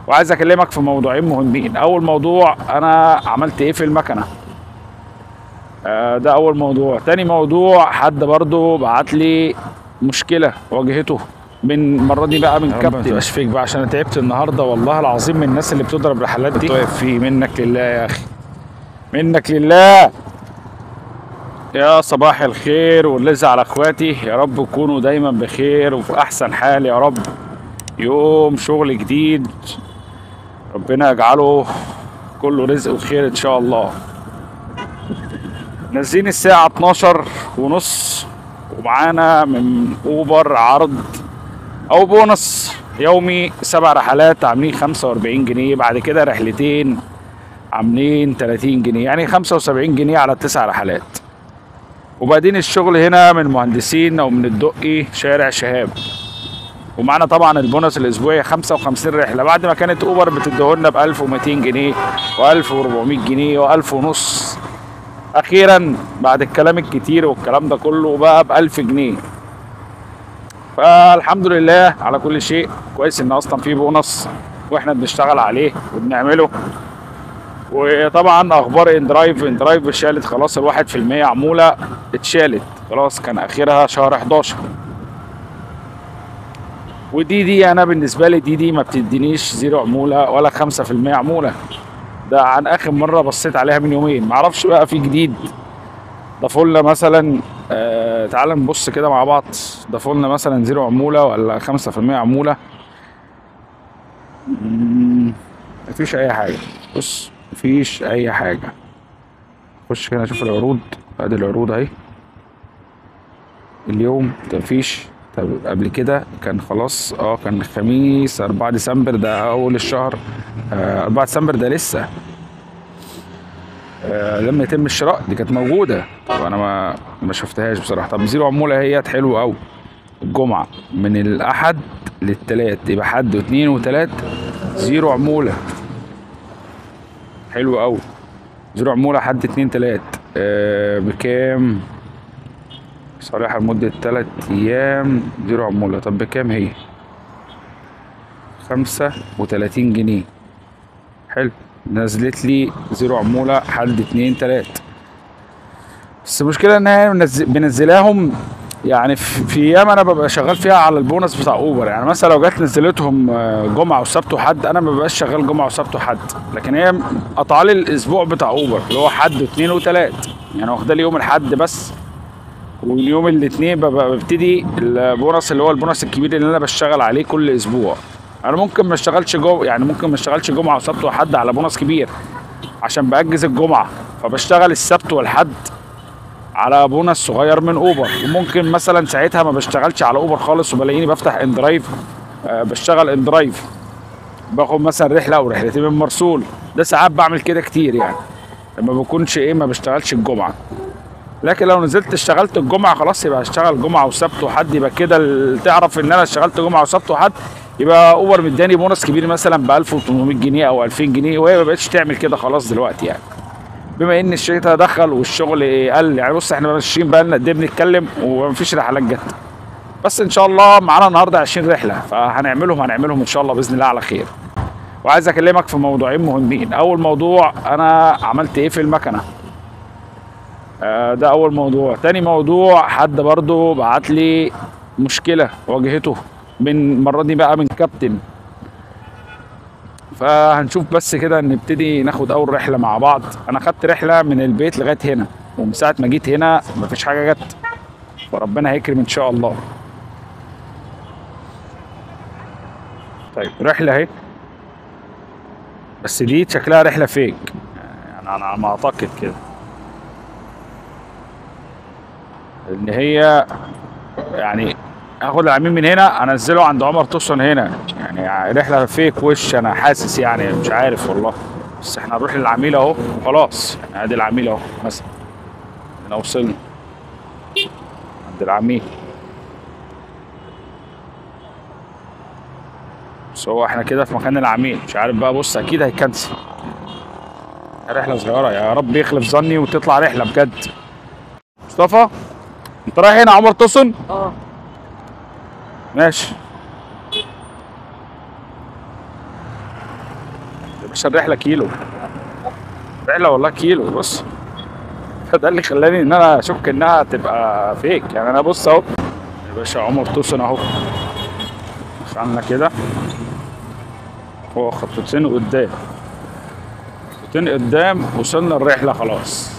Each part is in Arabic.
وعايز اكلمك في موضوعين مهمين. اول موضوع، انا عملت ايه في المكنه، ده اول موضوع. تاني موضوع، حد برضو بعت لي مشكله واجهته من المره دي بقى من كابتن. ما تبقاش فيك بقى، عشان انا تعبت النهارده والله العظيم من الناس اللي بتضرب رحلات دي. واقف فيه منك لله يا اخي، منك لله. يا صباح الخير واللذة على اخواتي، يا رب تكونوا دايما بخير وفي احسن حال يا رب. يوم شغل جديد، ربنا يجعله كله رزق وخير ان شاء الله. نازلين الساعة 12:30 ومعانا من اوبر عرض او بونص يومي 7 رحلات عاملين 45 جنيه، بعد كده رحلتين عاملين 30 جنيه، يعني 75 جنيه على 9 رحلات. وبعدين الشغل هنا من مهندسين او من الدقي شارع شهاب. ومعانا طبعا البونص الاسبوعي 55 رحله، بعد ما كانت اوبر بتديهولنا ب 1200 جنيه و1400 جنيه و1000 ونص، اخيرا بعد الكلام الكتير والكلام ده كله بقى ب 1000 جنيه. فالحمد لله على كل شيء، كويس ان اصلا في بونص واحنا بنشتغل عليه وبنعمله. وطبعا اخبار اندرايف اتشالت خلاص، ال1% عموله اتشالت خلاص، كان اخرها شهر 11. ودي انا بالنسبه لي دي ما بتدينيش زيرو عموله ولا 5% عموله، ده عن اخر مره بصيت عليها من يومين. معرفش بقى في جديد ضافوا لنا مثلا، تعال نبص كده مع بعض، ضافوا لنا مثلا زيرو عموله ولا 5% عموله. مفيش اي حاجه، بص مفيش اي حاجه. خش كده اشوف العروض، ادي العروض اهي اليوم. مفيش. طب قبل كده كان خلاص، كان الخميس 4 ديسمبر ده اول الشهر، 4 ديسمبر ده لسه لما يتم الشراء دي كانت موجوده. طب انا ما شفتهاش بصراحه. طب زيرو عموله هي حلوه قوي. الجمعه من الاحد للتلات، يبقى حد واثنين وتلات زيرو عموله، حلو قوي. زيرو عموله حد 2 3 بكام؟ صريحة لمدة 3 أيام زيرو عمولة. طب بكام هي؟ 35 جنيه. حلو، نزلت لي زيرو عمولة حد 2 3. بس المشكلة إن هي بنزلاهم يعني في أيام أنا ببقى شغال فيها على البونص بتاع أوبر. يعني مثلا لو جت نزلتهم جمعة وسبت وحد، أنا ما ببقاش شغال جمعة وسبت وحد، لكن هي قطع لي الأسبوع بتاع أوبر اللي هو حد واثنين وتلات، يعني واخدة لي يوم الحد بس، واليوم الاثنين ببتدي البونص اللي هو البونص الكبير اللي انا بشتغل عليه كل اسبوع. انا ممكن ما اشتغلش يعني ممكن ما اشتغلش جمعه وسبت وحد على بونص كبير عشان باجز الجمعه، فبشتغل السبت والحد على بونص صغير من اوبر. وممكن مثلا ساعتها ما بشتغلش على اوبر خالص وبلاقيني بفتح اندرايف، بشتغل اندرايف، باخد مثلا رحله او رحلتين من مرسول. ده ساعات بعمل كده كتير يعني لما بكونش ما بشتغلش الجمعه. لكن لو نزلت اشتغلت الجمعه خلاص يبقى هشتغل جمعه وسبت وحد، يبقى كده تعرف ان انا اشتغلت جمعه وسبت وحد، يبقى اوبر مداني بونص كبير مثلا ب 1800 جنيه او 2000 جنيه، وهي ما بقتش تعمل كده خلاص دلوقتي يعني، بما ان الشتاء دخل والشغل قل. يعني بص احنا ماشيين بقى لنا قد ايه بنتكلم ومفيش رحلات جت، بس ان شاء الله معانا النهارده 20 رحله فهنعملهم ان شاء الله باذن الله على خير. وعايز اكلمك في موضوعين مهمين. اول موضوع، انا عملت ايه في المكنه، ده اول موضوع. تاني موضوع، حد برضو بعت لي مشكله واجهته من المره دي بقى من كابتن. فهنشوف بس كده، نبتدي ناخد اول رحله مع بعض. انا خدت رحله من البيت لغايه هنا، ومن ساعه ما جيت هنا مفيش حاجه جت، فربنا هيكرم ان شاء الله. طيب رحله اهي، بس دي شكلها رحله فيك يعني، انا ما اعتقد كده ان هي يعني هاخد العميل من هنا انزله عند عمر توصل هنا، يعني رحله فيك وش انا حاسس، يعني مش عارف والله. بس احنا نروح للعميل اهو وخلاص، يعني ادي العميل اهو مثلا، هنا وصلنا عند العميل. بس هو احنا كده في مكان العميل، مش عارف بقى. بص اكيد هيكنسل، رحله صغيره، يا رب يخلف ظني وتطلع رحله بجد. مصطفى انت رايح هنا عمر توصل؟ ماشي. يا باشا الرحله كيلو، رحله والله كيلو. بص فده اللي خلاني ان انا اشك انها تبقى فيك يعني. انا بص اهو يا باشا، عمر توسن اهو دخلنا كده، هو خطوتين قدام، خطوتين قدام وصلنا الرحله خلاص.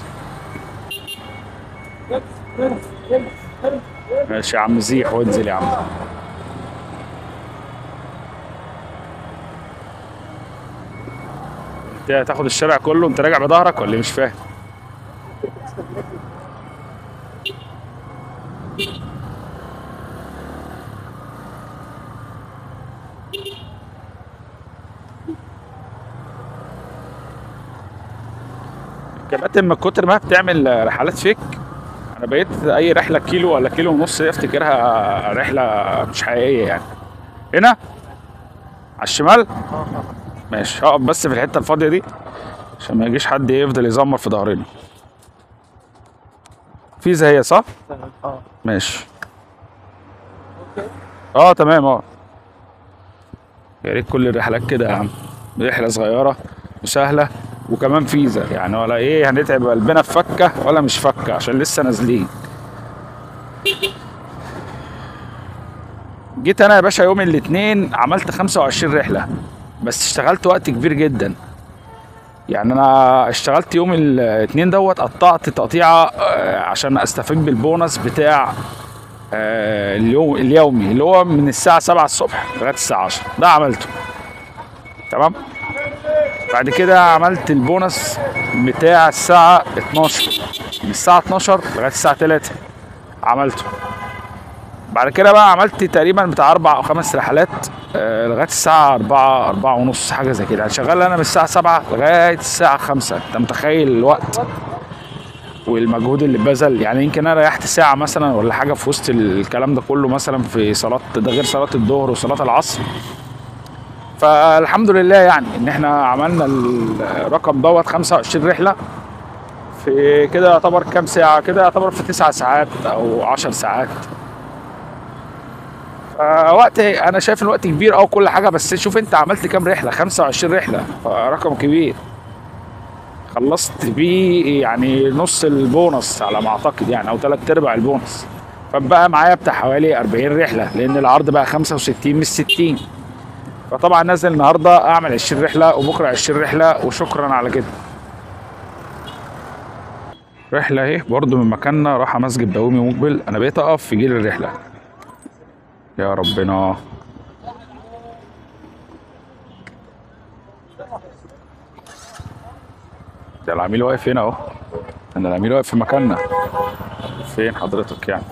ماشي يا عم، زيح وانزل يا عم. انت هتاخد الشارع كله؟ انت راجع بظهرك ولا إيه؟ مش فاهم. الكباتن من كتر ما بتعمل رحلات فيك، انا بقيت اي رحله كيلو ولا كيلو ونص دي افتكرها رحله مش حقيقيه يعني. هنا على الشمال ماشي، هقف بس في الحته الفاضيه دي عشان ما يجيش حد يفضل يزمر في ظهرنا. فيزا هي صح؟ ماشي. تمام يا ريت كل الرحلات كده يا عم، رحله صغيره وسهله وكمان فيزا يعني، ولا ايه هنتعب قلبنا في فكه ولا مش فكه عشان لسه نازلين. جيت انا يا باشا يوم الاثنين عملت 25 رحله، بس اشتغلت وقت كبير جدا يعني. انا اشتغلت يوم الاثنين دوت، قطعت تقطيعه عشان استفيد بالبونص بتاع اليومي اللي هو من الساعه 7 الصبح لغايه الساعه 10، ده عملته تمام. بعد كده عملت البونص بتاع الساعه 12، من الساعه 12 لغايه الساعه 3 عملته. بعد كده بقى عملت تقريبا بتاع 4 أو 5 رحلات لغايه الساعه 4 4 ونص حاجه زي كده يعني. شغال انا من الساعه 7 لغايه الساعه 5. انت متخيل الوقت والمجهود اللي بذل يعني؟ يمكن انا ريحت ساعه مثلا ولا حاجه في وسط الكلام ده كله، مثلا في صلاه، ده غير صلاه الظهر وصلاه العصر. فالحمد لله يعني ان احنا عملنا الرقم دوت 25 رحله في كده، يعتبر كام ساعه كده؟ يعتبر في 9 ساعات او 10 ساعات. وقت انا شايف الوقت كبير كل حاجه، بس شوف انت عملت كام رحله، 25 رحله، رقم كبير. خلصت بيه يعني نص البونص على ما اعتقد يعني، او 3/4 البونص. فبقى معايا بتاع حوالي 40 رحله، لان العرض بقى 65 مش 60. فطبعا نازل النهارده اعمل 20 رحله وبكره 20 رحله وشكرا على كده. رحله اهي برضو من مكاننا، رايحه مسجد بومي مقبل. انا بقيت اقف في جيل الرحله يا ربنا. ده العميل واقف هنا اهو، انا العميل واقف في مكاننا. فين حضرتك يعني؟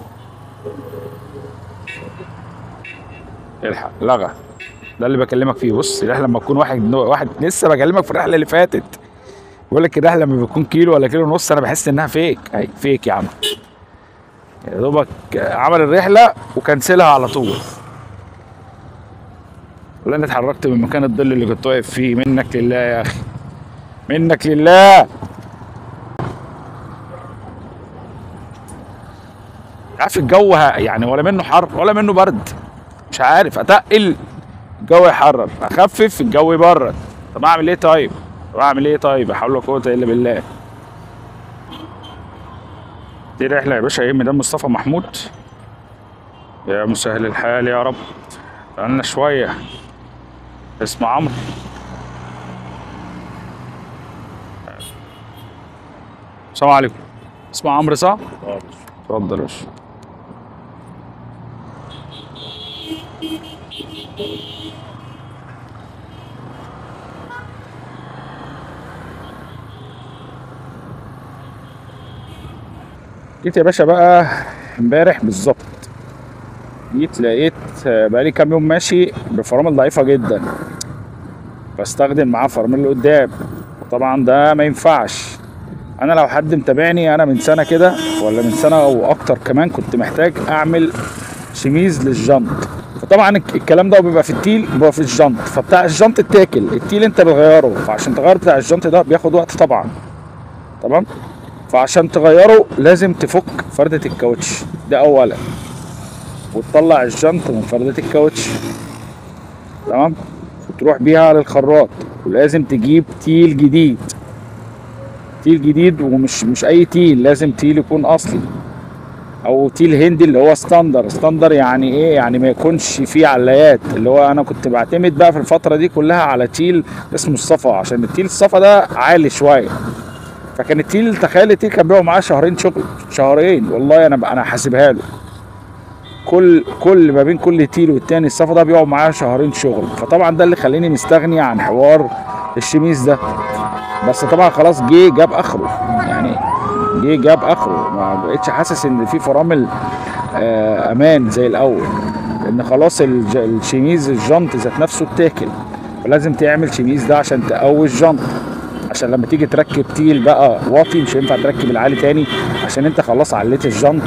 الحق لغى، ده اللي بكلمك فيه. بص الرحله لما تكون واحد لسه بكلمك في الرحله اللي فاتت بقول لك الرحله لما بتكون كيلو ولا كيلو ونص انا بحس انها فيك. اهي فيك يا عم، يا دوبك عمل الرحله وكنسلها على طول. ولا انا اتحركت من مكان الظل اللي كنت واقف فيه. منك لله يا اخي، منك لله. عارف الجو يعني ولا منه حر ولا منه برد، مش عارف اتقل الجو يحرر، اخفف الجو يبرد. طب اعمل ايه طيب؟ لا حول ولا قوه الا بالله. دي رحله يا باشا ايه، ميدان مصطفى محمود. يا مسهل الحال يا رب. بقالنا شويه. اسمه عمرو. السلام عليكم. اسمه عمرو صح؟ اتفضل يا باشا. جيت يا باشا بقى امبارح بالظبط، جيت لقيت بقالي كام يوم ماشي بفرامل ضعيفه جدا، بستخدم معاه فرامل قدام، وطبعا ده ما ينفعش. انا لو حد متابعني انا من سنه كده ولا من سنه او اكتر كمان كنت محتاج اعمل شميز للجنط. فطبعا الكلام ده بيبقى في التيل، بيبقى في الجنط، فبتاع الجنط اتاكل، التيل انت بتغيره، فعشان تغير بتاع الجنط ده بياخد وقت طبعا. تمام. فعشان تغيره لازم تفك فردة الكاوتش ده اولا، وتطلع الجنط من فردة الكاوتش. تمام. وتروح بيها للخراط ولازم تجيب تيل جديد، تيل جديد، ومش مش اي تيل، لازم تيل يكون اصلي او تيل هندي اللي هو ستاندر. ستاندر يعني ايه؟ يعني ما يكونش فيه علايات. اللي هو انا كنت بعتمد بقى في الفتره دي كلها على تيل اسمه الصفا، عشان التيل الصفا ده عالي شويه. فكان التيل، تخيل التيل كان بيقعد معاه شهرين شغل، شهرين والله. انا حاسبها له، كل ما بين كل تيل والتاني الصفا ده بيقعد معاه شهرين شغل. فطبعا ده اللي خليني مستغني عن حوار الشميس ده. بس طبعا خلاص جاب اخره، يعني جاب اخره. ما بقتش حاسس ان في فرامل امان زي الاول، لان خلاص الشميز الجنط ذات نفسه اتاكل. فلازم تعمل شميز ده عشان تقوي الجنط، عشان لما تيجي تركب تيل بقى واطي مش هينفع تركب العالي تاني، عشان انت خلاص عليت الجنط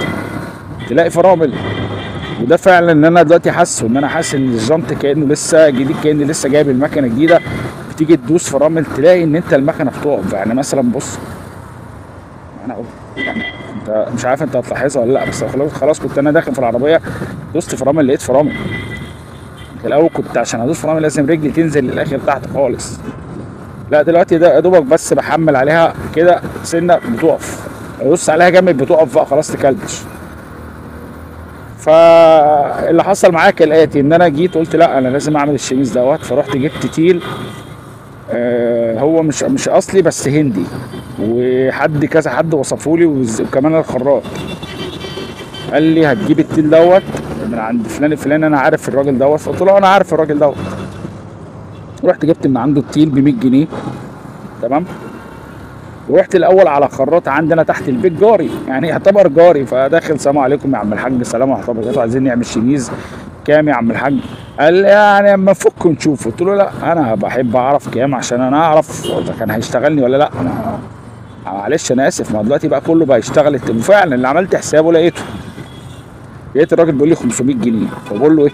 تلاقي فرامل. وده فعلا ان انا دلوقتي حاسه، ان انا حاسس ان الجنط كانه لسه جديد، كاني لسه جايب المكنه جديده. بتيجي تدوس فرامل تلاقي ان انت المكنه بتقف. يعني مثلا بص، انا اقول يعني انت مش عارف انت هتلاحظها ولا لا، بس خلاص كنت انا داخل في العربيه دوست فرامل لقيت فرامل. في الاول كنت عشان ادوس فرامل لازم رجلي تنزل للاخر تحت خالص، لا دلوقتي ده يا دوبك بس بحمل عليها كده سنه بتقف، ادوس عليها جامد بتقف بقى خلاص تكلبش. فاللي حصل معايا كالاتي، ان انا جيت قلت لا انا لازم اعمل الشميز دوت. فرحت جبت تيل هو مش اصلي بس هندي، وحد كذا حد وصفولي، وكمان الخراط قال لي هتجيب التيل دوت من عند فلان الفلاني، انا عارف الراجل دوت. فقلت له انا عارف الراجل دوت. رحت جبت من عنده التيل ب 100 جنيه، تمام. ورحت الاول على خراط عندنا تحت البيت جاري، يعني يعتبر جاري. فداخل سلام عليكم يا عم الحاج، سلام ورحمه الله وبركاته، عايزين نعمل شميز كام يا عم الحاج؟ قال لي يعني اما نفك ونشوف. قلت له لا انا بحب اعرف كام عشان انا اعرف اذا كان هيشتغلني ولا لا. معلش انا اسف، ما دلوقتي بقى كله بقى يشتغل. وفعلا اللي عملت حسابه لقيت الراجل بيقول لي 500 جنيه. فبقول له ايه؟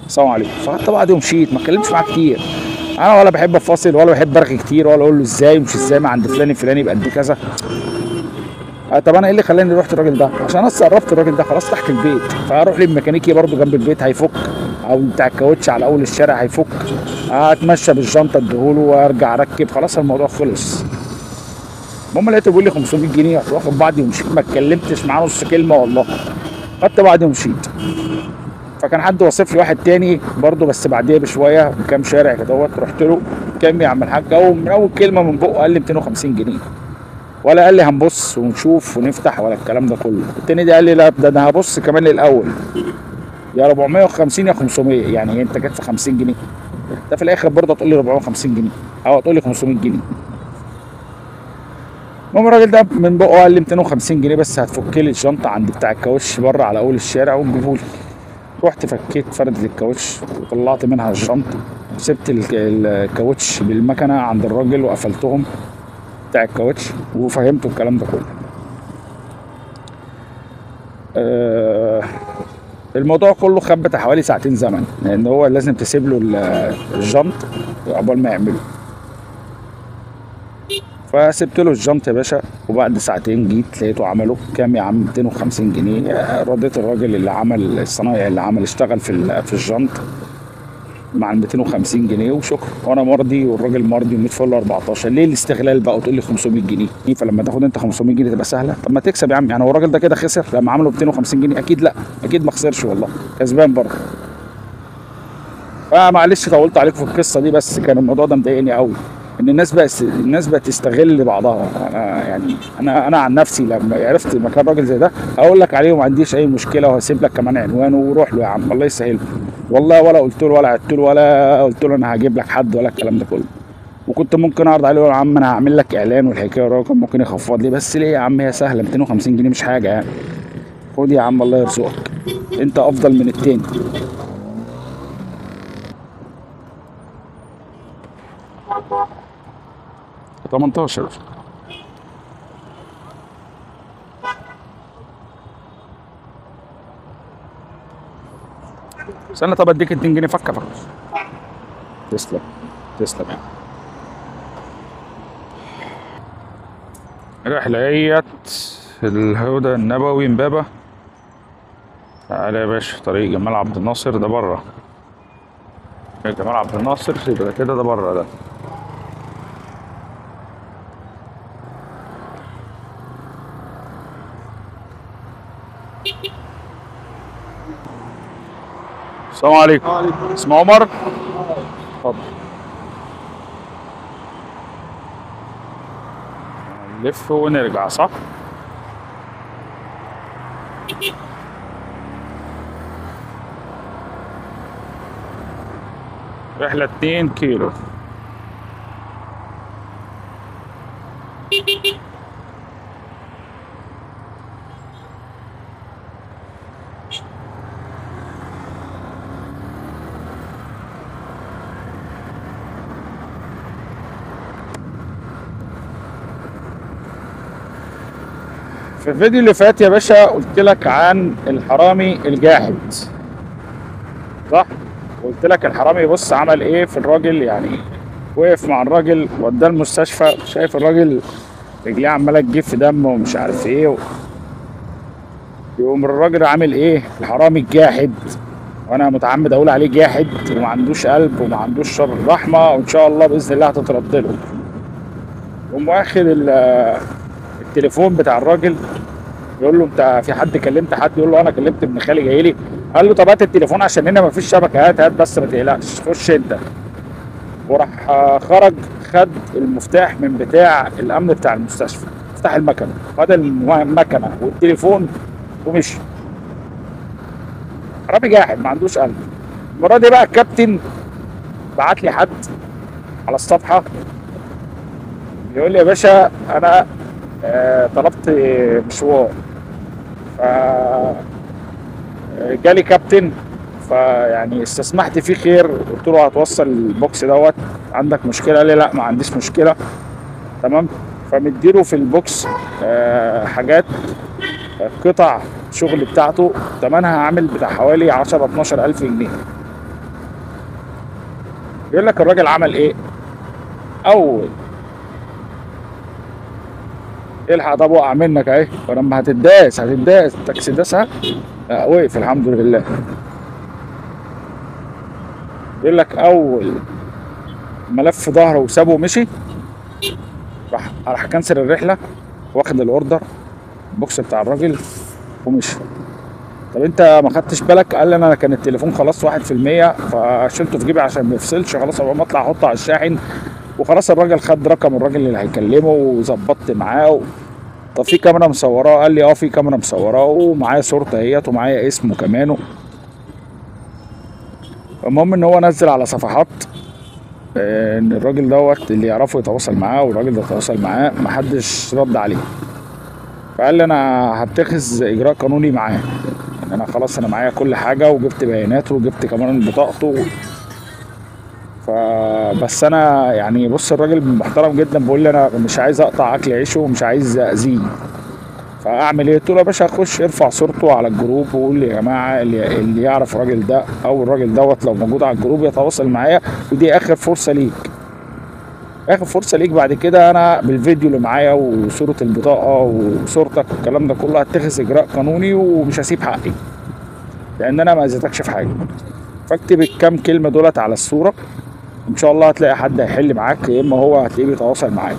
السلام عليكم. فقعدت بعدين ومشيت، ما اتكلمتش معاه كتير. انا ولا بحب افاصل ولا بحب ارغي كتير ولا اقول له ازاي مش ازاي، ما عند فلان الفلاني بقد كذا. طب انا ايه اللي خلاني رحت الراجل ده؟ عشان انا قربت الراجل ده خلاص تحت البيت، فاروح للميكانيكي برضه جنب البيت هيفك، او بتاع الكاوتش على اول الشارع هيفك، اتمشى بالجنطه اديهوله وارجع اركب، خلاص الموضوع خلص. المهم لقيته بيقول لي 500 جنيه، رحت واخد بعضي ومشيت، ما اتكلمتش معاه نص كلمه والله. خدت بعضي ومشيت. فكان حد وصف لي واحد تاني برضه بس بعديها بشويه بكام شارع كدهوت، رحت له كام يا عم الحاج؟ من اول كلمه من بقه قال لي 250 جنيه، ولا قال لي هنبص ونشوف ونفتح ولا الكلام ده كله. التاني ده قال لي لا ده انا هبص كمان الاول، يا 450 يا 500، يعني انت جت في 50 جنيه. ده في الاخر برضه هتقول لي 450 جنيه او هتقول لي 500 جنيه. المهم الراجل ده من بقه قال لي 250 جنيه بس هتفك لي الشنطه عند بتاع الكاوتش بره على اول الشارع وتجيبهولي. رحت فكيت فردة الكاوتش وطلعت منها الشنطه، سبت الكاوتش بالمكنه عند الراجل وقفلتهم بتاع الكاوتش وفهمته الكلام ده كله. الموضوع كله خد بتاع حوالي ساعتين زمن، لان هو لازم تسيب له الجنط قبل ما يعمله. فسبت له الجنط يا باشا، وبعد ساعتين جيت لقيته عمله كام يا عم؟ 250 جنيه. رديت الراجل اللي عمل الصنايعي اللي عمل اشتغل في الجنط مع 250 جنيه وشكرا، وانا مرضي والراجل مرضي و100 فل 14. ليه الاستغلال بقى وتقول لي 500 جنيه؟ فلما تاخد انت 500 جنيه تبقى سهله؟ طب ما تكسب يا عم. يعني هو الراجل ده كده خسر لما عمله 250 جنيه؟ اكيد لا، اكيد ما خسرش والله، كسبان برضه. فمعلش طولت عليكم في القصه دي، بس كان الموضوع ده مضايقني قوي، ان الناس بقت تستغل بعضها. انا يعني انا عن نفسي لما عرفت مكان راجل زي ده هقول لك عليه وما عنديش اي مشكله، وهسيب لك كمان عنوانه وروح له يا عم الله يسهله والله. ولا قلت له ولا عدت له ولا قلت له انا هجيب لك حد ولا الكلام ده كله. وكنت ممكن اعرض عليه يا عم انا هعمل لك اعلان والحكايه، الراجل كان ممكن يخفض لي، بس ليه يا عم؟ هي سهله 250 جنيه مش حاجه يعني. خد يا عم الله يرزقك، انت افضل من التاني. ب 18. استنى طب اديك 2 جنيه فكه فكه. تسلم تسلم يعني. رحلة الهدى النبوي امبابة. تعالى يا باشا طريق جمال عبد الناصر ده بره. جمال عبد الناصر يبقى كده ده بره ده. السلام عليكم. اسمه عمر. اتفضل. نلف ونرجع صح؟ رحلة 2 كيلو. في الفيديو اللي فات يا باشا قلت لك عن الحرامي الجاحد صح؟ قلت لك الحرامي بص عمل ايه في الراجل، يعني وقف مع الراجل وداه المستشفى، شايف الراجل رجليه عماله تجيب في دم ومش عارف ايه يقوم الراجل عامل ايه الحرامي الجاحد، وانا متعمد اقول عليه جاحد وما عندوش قلب وما عندوش شر رحمه، وان شاء الله باذن الله هتترد له. يقوم واخد التليفون بتاع الراجل، يقول له انت في حد كلمت حد؟ يقول له انا كلمت ابن خالي جاي لي. قال له طب هات التليفون عشان هنا مفيش شبكه، هات بس ما تقلقش، خش انت. وراح خرج خد المفتاح من بتاع الامن بتاع المستشفى، مفتاح المكنه، خد المكنه والتليفون ومشي. حرامي جاحد ما عندوش قلب. المره دي بقى الكابتن بعت لي حد على الصفحه يقول لي يا باشا انا طلبت مشوار، ف جالي كابتن فيعني استسمحت فيه خير، قلت له هتوصل البوكس دوت، عندك مشكله؟ قال لي لا ما عنديش مشكله. تمام. فمديله في البوكس حاجات قطع شغل بتاعته ثمنها عامل بتاع حوالي 10 12 الف جنيه. يقول لك الراجل عمل ايه؟ اول الحق طب وقع منك اهي، فلما هتداس التاكسي داسها وقف الحمد لله. يقول لك اول ملف ظهره وسابه ومشي، راح كنسل الرحله، واخد الاوردر البوكس بتاع الراجل ومشي. طب انت ما خدتش بالك؟ قال لي انا كان التليفون خلاص 1%، فشلته في جيبي عشان ما يفصلش، خلاص اول ما اطلع احطه على الشاحن وخلاص. الراجل خد رقم الراجل اللي هيكلمه وظبطت معاه طب في كاميرا مصوراه؟ قال لي في كاميرا مصوراه ومعايا صورته اهيت ومعايا اسمه كمان. المهم ان هو نزل على صفحات ان الراجل دوت اللي يعرفه يتواصل معاه، والراجل ده تواصل معاه محدش رد عليه. فقال لي انا هتخذ اجراء قانوني معاه، انا خلاص انا معايا كل حاجه وجبت بياناته وجبت كمان بطاقته. فبس انا يعني بص الراجل محترم جدا، بيقول لي انا مش عايز اقطع اكل عيشه ومش عايز اذيه، فاعمل ايه؟ قلت له يا باشا خش ارفع صورته على الجروب وقول لي يا جماعه اللي يعرف الراجل ده او الراجل دوت لو موجود على الجروب يتواصل معايا، ودي اخر فرصه ليك، اخر فرصه ليك. بعد كده انا بالفيديو اللي معايا وصوره البطاقه وصورتك والكلام ده كله هتخذ اجراء قانوني ومش هسيب حقي، لان انا ما اذيتكش في حاجه. فاكتب الكام كلمه دولت على الصوره، ان شاء الله هتلاقي حد هيحل معاك، يا اما هو هتلاقيه بيتواصل معاك.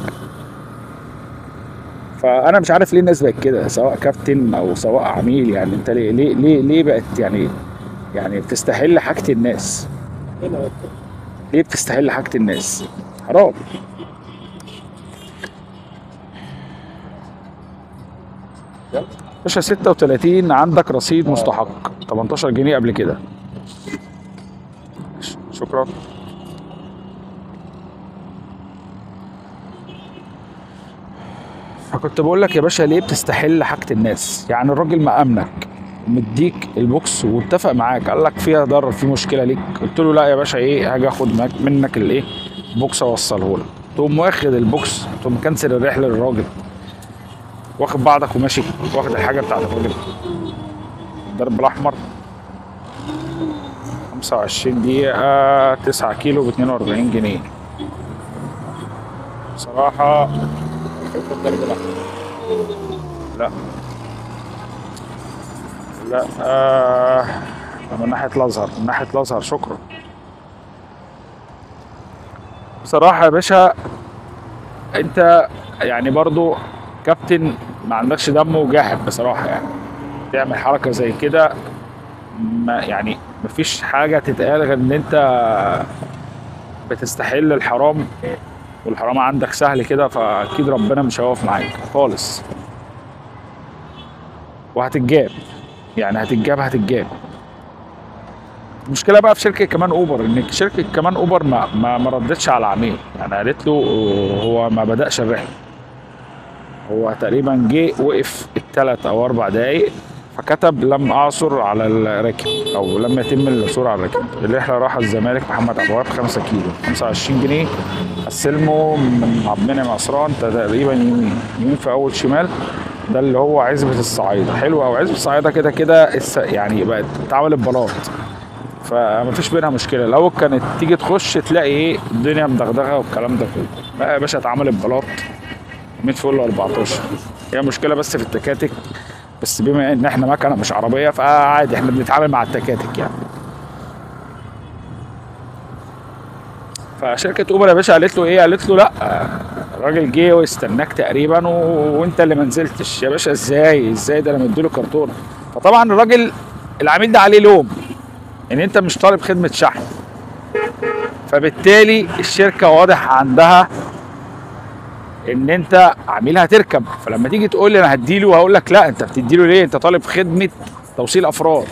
فانا مش عارف ليه الناس بقت كده، سواء كابتن او سواء عميل. يعني انت ليه بقت يعني بتستحل حاجه الناس؟ ليه بتستحل حاجه الناس؟ حرام. باشا 36 عندك رصيد مستحق 18 جنيه قبل كده. شكرا. فكنت بقول لك يا باشا ليه بتستحل حاجه الناس؟ يعني الراجل مأمنك مديك البوكس واتفق معاك، قال لك فيها ضرر في مشكله ليك، قلت له لا يا باشا ايه هاجي اخد منك الايه البوكس اوصله لك، تقوم واخد البوكس تقوم كنسل الرحله للراجل، واخد بعضك وماشي، واخد الحاجه بتاعت الراجل. الدرب الاحمر 25 دقيقه 9 كيلو ب 42 جنيه. بصراحه الدرب الاحمر لا من ناحيه الازهر، من ناحيه الازهر. شكرا. بصراحه يا باشا انت يعني برضو كابتن ما عندكش دم وجاحد بصراحه، يعني تعمل حركه زي كده ما يعني مفيش حاجه تتقال غير ان انت بتستحل الحرام، والحرام عندك سهل كده، فاكيد ربنا مش هيقف معاك خالص، وهتتجاب. يعني هتتجاب. المشكله بقى في شركه كمان اوبر، ان شركه كمان اوبر ما ردتش على العميل. يعني قالت له هو ما بدأش الرحله، هو تقريبا جه وقف الثلاث او 4 دقايق، فكتب لم اعثر على الراكب او لم يتم العثور على الراكب. الرحله راح الزمالك محمد عبد الوهاب 5 كيلو 25 جنيه. استلمه من عبد المنعم عصران تقريبا يمين في اول شمال، ده اللي هو عزبة الصعايدة. حلو أوي عزبة الصعايدة، كده كده يعني بقت اتعملت بلاط، فمفيش بينها مشكلة. لو كانت تيجي تخش تلاقي ايه الدنيا مدغدغة والكلام ده كله، بقى يا باشا اتعملت بلاط 100 فل 14. هي مشكلة بس في التكاتك، بس بما ان احنا مكنة مش عربية فعادي احنا بنتعامل مع التكاتك يعني. فشركة اوبر يا باشا قالت له ايه؟ قالت له لا، الراجل جه واستناك تقريبا وانت اللي ما نزلتش. يا باشا ازاي ده انا مديله كرتونه. فطبعا الراجل العميل ده عليه لوم ان انت مش طالب خدمه شحن، فبالتالي الشركه واضح عندها ان انت عميل هتركب. فلما تيجي تقول لي انا هديله، هقول لك لا، انت بتديله ليه؟ انت طالب خدمه توصيل افراد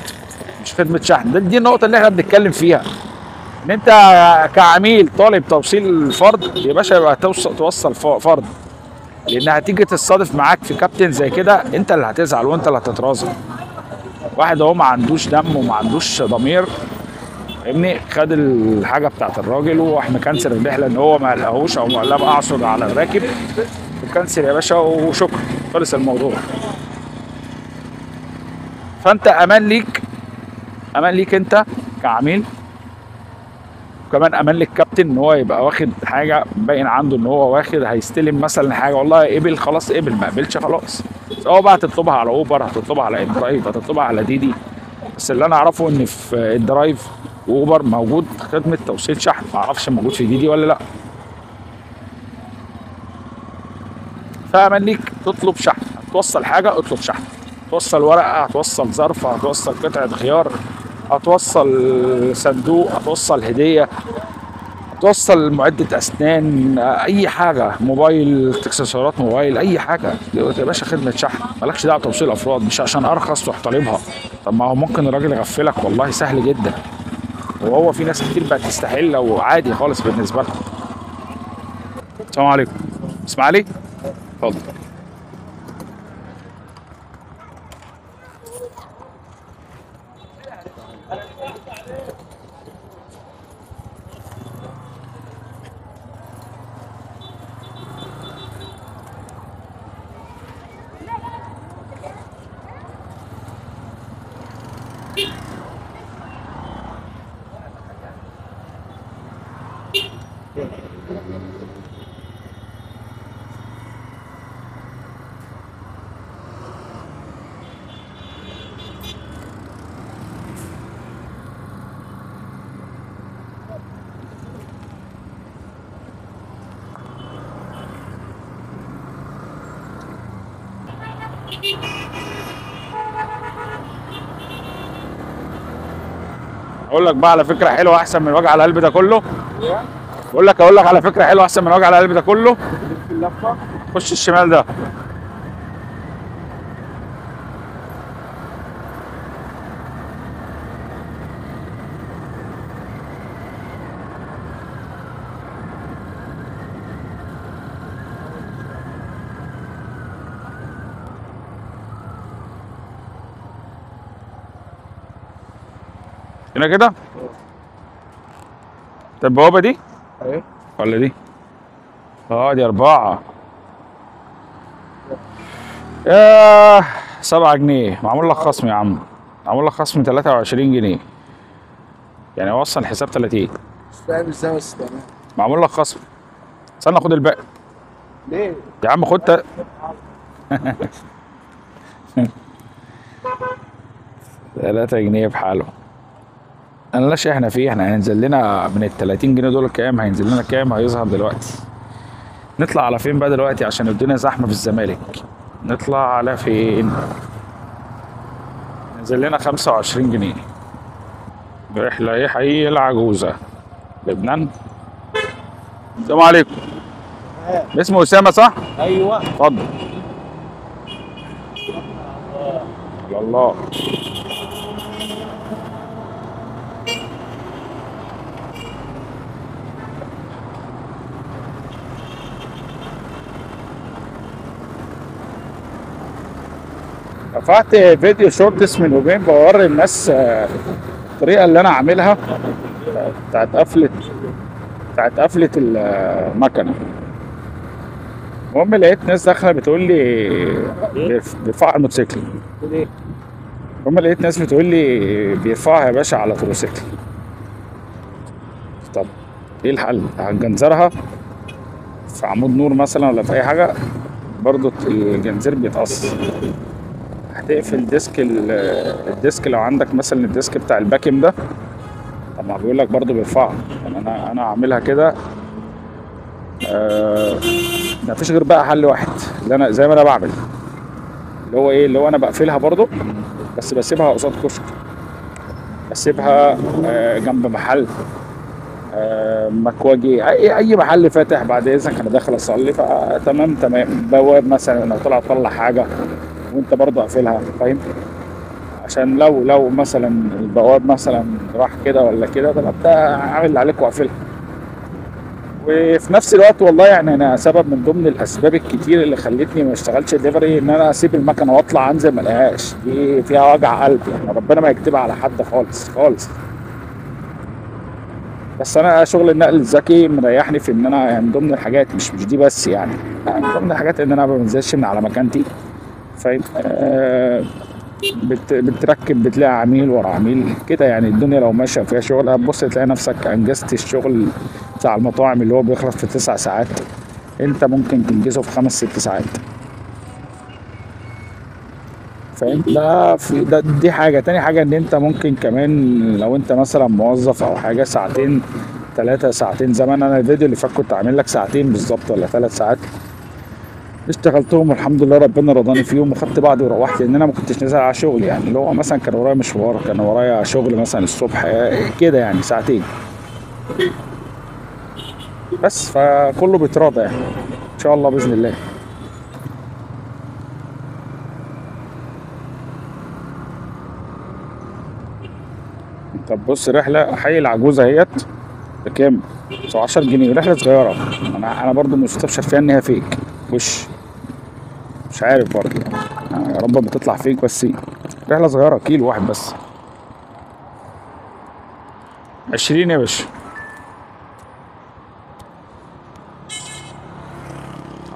مش خدمه شحن. دي النقطه اللي احنا بنتكلم فيها، ان انت كعميل طالب توصيل فرد يا باشا يبقى توصل فرد، لان هتيجي تصادف معاك في كابتن زي كده انت اللي هتزعل وانت اللي هتترازم. واحد اهو ما عندوش دم وما عندوش ضمير، فاهمني، خد الحاجه بتاعت الراجل وراح مكنسل الرحله ان هو ما لقاهوش او لم اعصر على الراكب، وكنسل يا باشا وشكرا، خلص الموضوع. فانت امان ليك انت كعميل، وكمان امان للكابتن ان هو يبقى واخد حاجه باين عنده ان هو واخد، هيستلم مثلا حاجه والله قبل خلاص قبل، ما قبلش خلاص. سواء بقى هتطلبها على اوبر، هتطلبها على اندرايف، هتطلبها على ديدي. بس اللي انا اعرفه ان في الدرايف واوبر موجود خدمه توصيل شحن، ما اعرفش موجود في ديدي ولا لا. فامان ليك تطلب شحن، هتوصل حاجه اطلب شحن، هتوصل ورقه، هتوصل ظرف، هتوصل قطعه خيار، هتوصل صندوق، هتوصل هديه، توصل معدة أسنان، أي حاجة، موبايل، اكسسوارات موبايل، أي حاجة يا باشا خدمة شحن. مالكش دعوة توصيل أفراد، مش عشان أرخص تروح طالبها. طب ما هو ممكن الراجل يغفلك، والله سهل جدا، وهو في ناس كتير بقت تستحل وعادي خالص بالنسبة لها. السلام عليكم، اسمع لي؟ اتفضل. اقول لك بقى على فكره حلوه احسن من وجع القلب ده كله. اقول لك على فكره حلوه احسن من وجع القلب ده كله. خش الشمال ده، هنا كده. طب البوابه دي ايه ولا دي؟ دي 4. ياه 7 جنيه معمول لك خصم يا عم، معمول لك خصم 23 جنيه، يعني وصل حساب 30. مش فاهم ازاي بس تمام. معمول لك خصم. استنى خد الباقي ليه؟ يا عم، خد 3 جنيه بحاله. انا لاش احنا فيه، احنا هينزل لنا من ال 30 جنيه دول كام؟ هينزل لنا كام؟ هيظهر دلوقتي. نطلع على فين بقى دلوقتي عشان الدنيا زحمه في الزمالك؟ نطلع على فين؟ نزل لنا 25 جنيه. رحلة ايه حقيقي العجوزة لبنان. السلام عليكم. اسمه أسامة صح؟ ايوه. اتفضل. على الله. رفعت فيديو شورتس من يومين بوري الناس الطريقة اللي أنا عاملها بتاعت قفلة المكنة. المهم لقيت ناس داخلة بتقول لي بيرفعوا على الموتوسيكل. ليه؟ المهم لقيت ناس بتقول لي بيرفعها يا باشا على تروسيكل. طب ايه الحل؟ هنجنزرها في عمود نور مثلا ولا في اي حاجة؟ برضو الجنزير بيتقص. هتقفل الديسك لو عندك مثلا الديسك بتاع الباكم ده. طب ما بيقول لك برضه بيرفعها. يعني انا اعملها كده. ما فيش غير بقى حل واحد اللي انا زي ما انا بعمل، اللي هو ايه، اللي هو انا بقفلها برضه بس بسيبها قصاد كشك، بسيبها جنب محل مكواجي، اي محل فاتح بعد اذنك انا داخل اصلي، فتمام تمام. بواب مثلا لو طلع تطلع حاجه وانت برضه قافلها، فاهم؟ عشان لو مثلا البواب مثلا راح كده ولا كده، طب انت عامل اللي عليك وقافلها. وفي نفس الوقت والله يعني انا سبب من ضمن الاسباب الكتير اللي خلتني ما اشتغلش دليفري ان انا اسيب المكنه واطلع انزل ما الاقيهاش. دي فيها وجع قلب يعني، ربنا ما يكتبها على حد خالص خالص. بس انا شغل النقل الذكي مريحني في ان انا يعني من ضمن الحاجات، مش دي بس يعني من ضمن الحاجات ان انا ما بنزلش من على مكانتي، فاهم؟ بتركب، بتلاقي عميل ورا عميل كده يعني. الدنيا لو ماشيه فيها شغل هتبص تلاقي نفسك انجزت الشغل بتاع المطاعم اللي هو بيخلص في 9 ساعات، انت ممكن تنجزه في 5 6 ساعات، فاهم؟ دي حاجه. تاني حاجه ان انت ممكن كمان لو انت مثلا موظف او حاجه ساعتين 3 ساعتين زمان. انا الفيديو اللي فات كنت عامل لك ساعتين بالظبط ولا 3 ساعات، اشتغلتهم والحمد لله ربنا رضاني فيهم وخدت بعضي وروحت، لان انا ما كنتش نازل على شغل يعني. اللي هو مثلا كان ورايا مشوار، كان ورايا شغل مثلا الصبح كده يعني ساعتين بس. فكله بيتراضى يعني ان شاء الله باذن الله. طب بص، رحله حي العجوزه اهيت بكام؟ 10 جنيه. رحله صغيره. انا برضو مستبشر فيها ان هي فيك، مش عارف برضه يعني يا رب بتطلع فيك. بس رحله صغيره كيلو واحد بس. 20 يا باشا.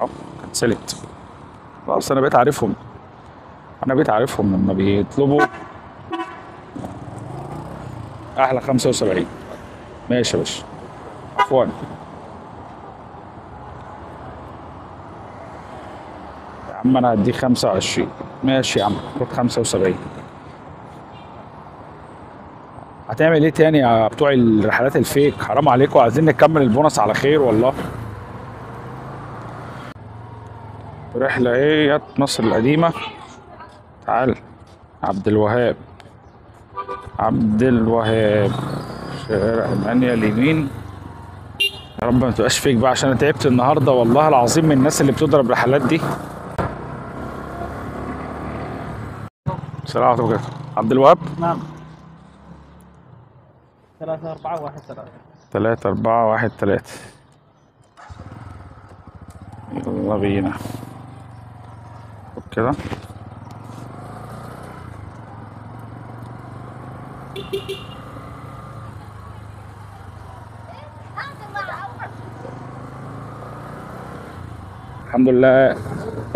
اهو كنسلت. خلاص انا بقيت عارفهم، لما بيطلبوا احلى 75. ماشي يا باشا. عفوا. يا عم انا هديك 25. ماشي يا عم، خد 75. هتعمل ايه تاني يا بتوع الرحلات الفيك؟ حرام عليكم، عايزين نكمل البونص على خير والله. رحلة ايه؟ مصر القديمة. تعال. عبد الوهاب، شارع المانيا اليمين. يا رب ما تبقاش فيك بقى، عشان انا تعبت النهارده والله العظيم من الناس اللي بتضرب الرحلات دي. سلام عليكم. عبد الوهاب. نعم. 3 4 1 3. 3 4 1 3. يلا بينا. خد كده. الحمد لله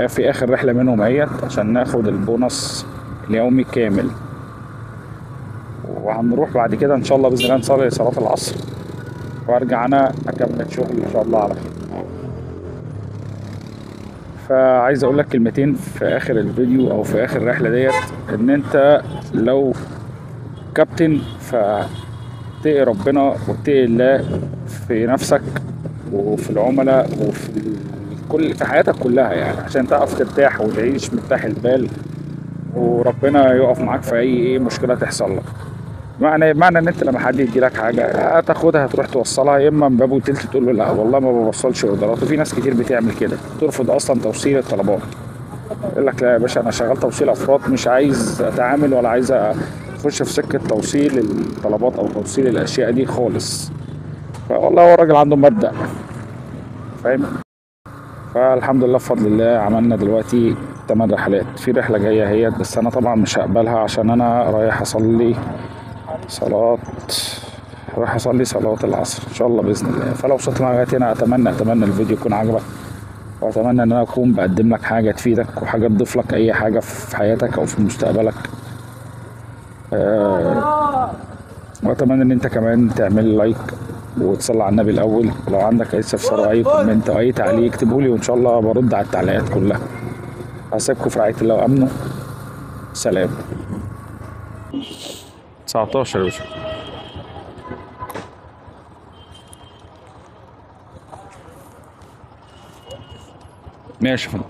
في اخر رحله منهم اهيت عشان ناخد البونص اليومي كامل، وهنروح بعد كده ان شاء الله باذن الله نصلي صلاه العصر وارجع انا اكمل شغل ان شاء الله على خير. فعايز اقول لك كلمتين في اخر الفيديو او في اخر الرحله ديت، ان انت لو كابتن فتقي ربنا واتقي الله في نفسك وفي العملاء في حياتك كلها يعني، عشان تعرف ترتاح وتعيش مرتاح البال، وربنا يقف معاك في اي مشكله تحصل لك. معنى ان انت لما حد يدي لك حاجه هتاخدها هتروح توصلها، يا اما من باب وتلت تقول له لا والله ما بوصلش اوردرات. وفي ناس كتير بتعمل كده، ترفض اصلا توصيل الطلبات، يقول لك لا يا باشا انا شغال توصيل افراد، مش عايز اتعامل ولا عايز اخش في سكه توصيل الطلبات او توصيل الاشياء دي خالص. فوالله هو الراجل عنده مبدأ، فاهم. فالحمد لله بفضل الله عملنا دلوقتي 8 رحلات. في رحله جايه اهيت بس انا طبعا مش هقبلها عشان انا رايح اصلي صلاه، رايح اصلي صلاه العصر ان شاء الله باذن الله. فلو وصلت معايا لغايه هنا اتمنى الفيديو يكون عجبك، واتمنى ان انا اكون بقدم لك حاجه تفيدك وحاجه تضيف لك اي حاجه في حياتك او في مستقبلك. واتمنى ان انت كمان تعمل لايك وتصلي على النبي الاول. لو عندك اي استفسار او اي كومنت او اي تعليق اكتبه لي وان شاء الله برد على التعليقات كلها. هسيبكم في رعايه الله وامنه. سلام. 19 يا باشا. ماشي يا فندم.